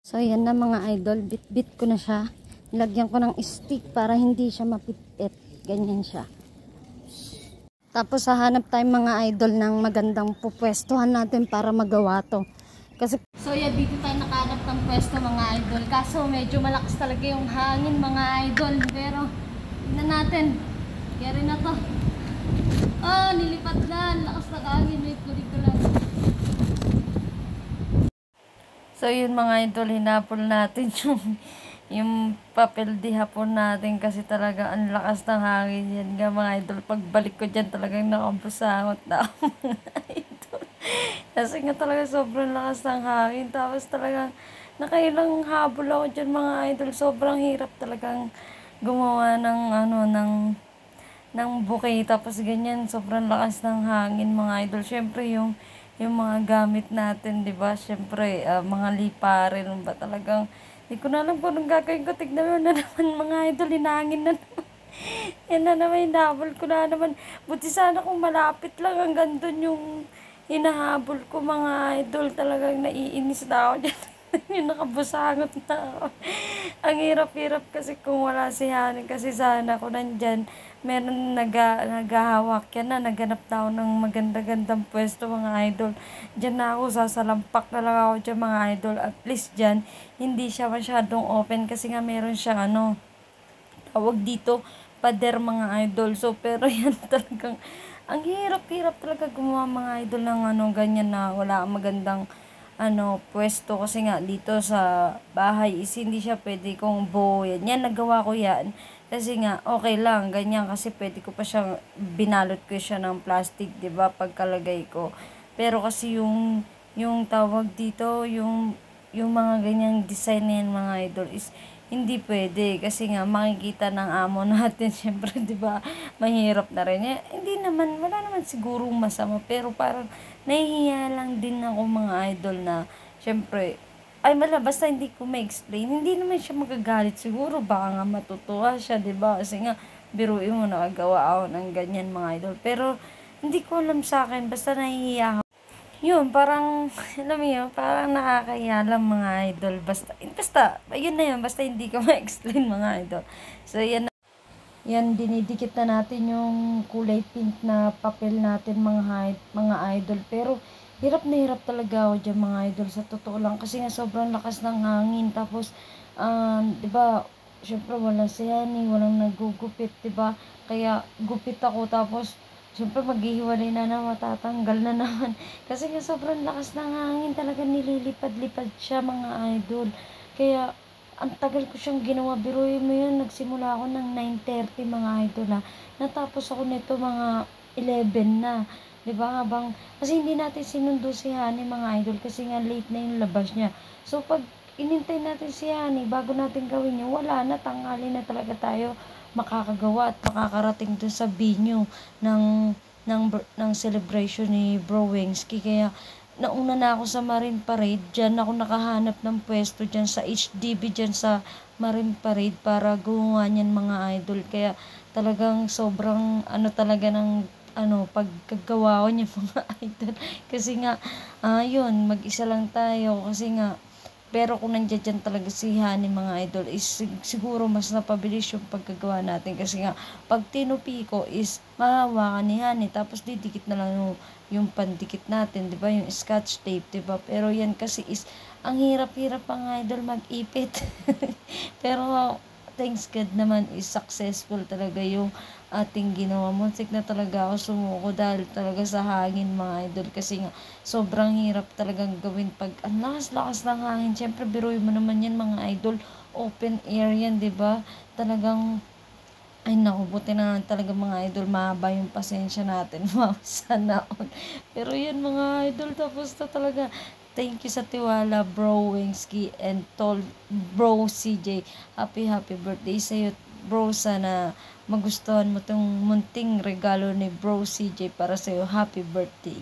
So, yan na mga idol. Bit-bit ko na siya. Nilagyan ko ng stick para hindi siya mapitpit. Ganyan siya. Tapos, hahanap tayong mga idol ng magandang pupwestuhan natin para magawa to. Kasi, so, yan, dito tayo nakahanap ng pwesto mga idol. Kaso, medyo malakas talaga yung hangin mga idol. Pero, tignan natin. Kaya na to. Oh, nilipat na. Lakas na hangin. Wait ko lang. So yun mga idol, hinapol natin yung papel di hapon natin kasi talaga ang lakas ng hangin yan nga mga idol. Pagbalik ko dyan talagang nakabusangot na ako mga idol. Kasi nga talaga sobrang lakas ng hangin. Tapos talagang nakailang habol ako dyan mga idol. Sobrang hirap talagang gumawa ng ng bouquet. Tapos ganyan, sobrang lakas ng hangin mga idol. Syempre yung mga gamit natin, di ba? Syempre, mga liparin ba talagang, hindi ko na alam kung anong gagawin ko. Tignan mo na naman mga idol, hinangin na naman. Yan na naman, hinahabol ko na naman. Buti sana kung malapit lang hanggang doon yung hinahabol ko mga idol. Talagang naiinis na ako dyan. Yung nakabusangot na ako. Ang hirap-hirap kasi kung wala si Hani. Kasi sana kung nandyan, meron naghahawak yan na. Naghanap na ako ng maganda-gandang pwesto mga idol. Diyan na ako, sasalampak na lang ako dyan mga idol. At least dyan, hindi siya masyadong open. Kasi nga meron siyang tawag dito, pader mga idol. So, pero yan talagang, ang hirap-hirap talaga gumawa mga idol ng ganyan na wala magandang pwesto kasi nga dito sa bahay is hindi siya pwede kong buo yan. Yan, nagawa ko yan. Kasi nga, okay lang, ganyan kasi pwede ko pa siyang, binalot ko siya ng plastic, diba, pagkalagay ko. Pero kasi yung tawag dito, yung mga ganyang design na yan, mga idol, is hindi pwede. Kasi nga, makikita ng amo natin, syempre, diba, mahirap na rin. Hindi naman, wala naman sigurong masama, pero parang, nahihiya lang din ako mga idol na, syempre, ay basta hindi ko ma-explain, hindi naman siya magagalit siguro, baka nga matutuwa siya, diba? Kasi nga, biruin mo, nakagawa ako ng ganyan mga idol. Pero, hindi ko alam sa akin, basta nahihiya ako. Yun, parang, alam mo yun, parang nakakahiya lang mga idol. Basta, yun na yun, basta hindi ko ma-explain mga idol. So, yan, dinidikit na natin yung kulay pink na papel natin mga idol. Pero, hirap na hirap talaga ako dyan mga idol. Sa totoo lang. Kasi nga sobrang lakas ng hangin. Tapos, diba, syempre walang siyani, walang nagugupit, diba? Kaya, gupit ako. Tapos, syempre maghihiwalay na matatanggal na naman. Kasi nga sobrang lakas ng hangin. Talaga nililipad-lipad siya mga idol. Kaya, ang tagal ko siyang ginawa. Biruin mo yun, nagsimula ako ng 9:30 mga idol Natapos ako nito mga 11 na. Diba kasi hindi natin sinundo si Hani mga idol kasi nga late na yung labas niya. So pag inintay natin si Hani bago natin gawin yun, wala na, tanghali na talaga tayo makakagawa at makakarating dun sa venue ng celebration ni Bro Wengski. Kaya nauna na ako sa Marine Parade, dyan ako nakahanap ng pwesto dyan sa HDB, dyan sa Marine Parade para gumawa niyan mga idol. Kaya talagang sobrang talaga ng pagkagawa ko niya mga idol. Kasi nga, yun, mag-isa lang tayo. Kasi nga, pero kung nandiyan dyan talaga si Hani mga idol, is siguro mas napabilis yung pagkagawa natin. Kasi nga, pag tinupi ko is mahawakan ni Hani. Tapos didikit na lang yung pandikit natin, di ba? Yung scotch tape, di ba? Pero yan kasi is, ang hirap-hirap mga idol mag-ipit. Pero, thanks God naman is successful talaga yung ating ginawa. Muntik na talaga ako sumuko dahil talaga sa hangin mga idol. Kasi nga, sobrang hirap talagang gawin pag ang lakas-lakas ng hangin. Siyempre, biruin mo naman yan mga idol. Open air yan, diba? Talagang, ay naku, buti na talaga mga idol, mahaba yung pasensya natin. Sana all. Pero yan mga idol, tapos na talaga. Thank you sa tiwala, Bro Wengski and Bro CJ. Happy birthday sa'yo, bro. Sana magustuhan mo tong munting regalo ni Bro CJ para sa'yo. Happy birthday.